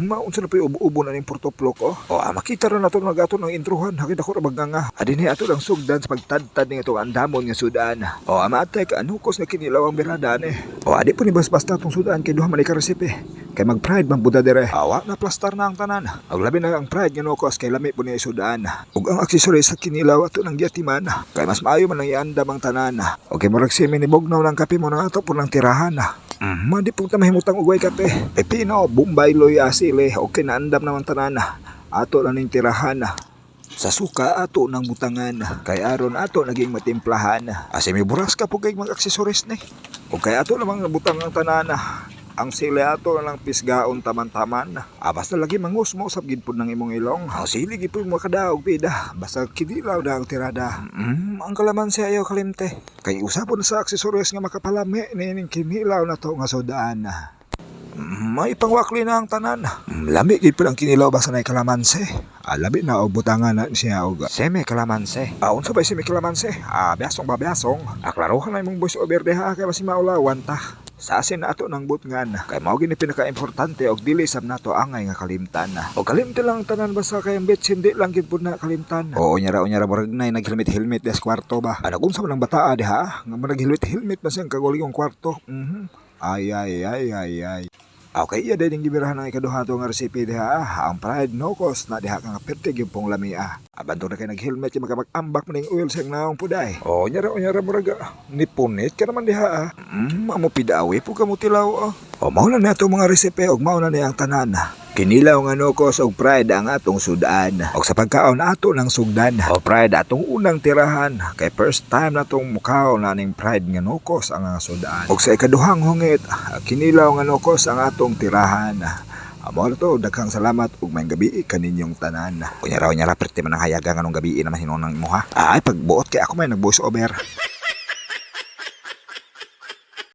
Maunsa na pa ubo na ning portoplo ko. Makita ra nato nagato ng introhan. Hakit ako ra baganga. Adin ni ato lang sugdan sa pagtadtad ning itong andamon nga sudan. Amatay ka anukos nga kinilaw ang birada ni. Adi po ni basbas na itong sudan kay duha man ka resipe. Kay mag-pride man buda dire. Wa na plastar na ang tanan. Ang labi na ang pride nga nukos kay lami po ni sudan. Ug ang accessories sa kinilaw ato ng yatiman. Kay mas maayo man ang iandam ang tanan. Okay, murag simi ni bugnaw ng kape mo na ato po ng tirahan. Madi po ta mahimutang ugay kape. Pepino, Bombay, Loya, Sile. Okay na andam naman tanan. Ato na ning tirahan. Sa suka ato ng butangan. Kay aron ato naging matimplahan. Asi may buras ka po kay mag-accessories ni. O kay ato namang butang ang tanan. Ang sili ato lang pisgaon taman-taman. Basta lagi mangus mo usap gid pud ng imong ilong. Sili gid pud mo kadaog pida. Basta kidilaw na ang tirada. Ang kalamansi ayaw kalimte. Kay usapon sa accessories nga makapalami ning kinilaw na to nga sodaan. May pangwakli na ang tanan. Lami gid pud ang kinilaw basta nay kalamansi. Labi na og butangan na siya og semi kalamansi. Unsa ba semi kalamansi? Biasong ba biasong. Klarohan na imong voice over diha kay basi maulawan ta. Sa asin na ato ng butngan. Kay mao gini pinaka-importante og dili sab nato angay nga kalimtan. O kalimtan lang tanan basta kay ang bits hindi lang gid pud na kalimtan. Unyara murag nay nag-helmet des kwarto ba. Kung sa man ang bataa diha nga murag helmet ba siyang kagulingong kwarto. Ay. Okay, iya din gibirahan ng ikaduha to nga resipe diha. Ang pride no cost na diha kang pertig yung pong lamia. Abanto na kay nag-helmet yung makapag-ambak mo ng oil sa naong puday. Nyara muraga. Nipunit ka naman diha. Amo pidawi po ka mo tilaw. Mauna na ito mga resipe og mauna na ang tanan. Kinilaw nga nukos og pride ang atong sudan. Og sa pagkaon ato ng sugdan. O pride atong unang tirahan. Kay first time natong mukaw na ning pride nga nukos ang sudan. Og sa ikaduhang hungit, kinilaw nga nukos ang atong tirahan. Amo to, daghang salamat ug may gabi kaninyong tanan. Unyara perti man ang hayaga nga nung gabi naman hinunang mo ha. Ay pagbuot kay ako may nag voice over.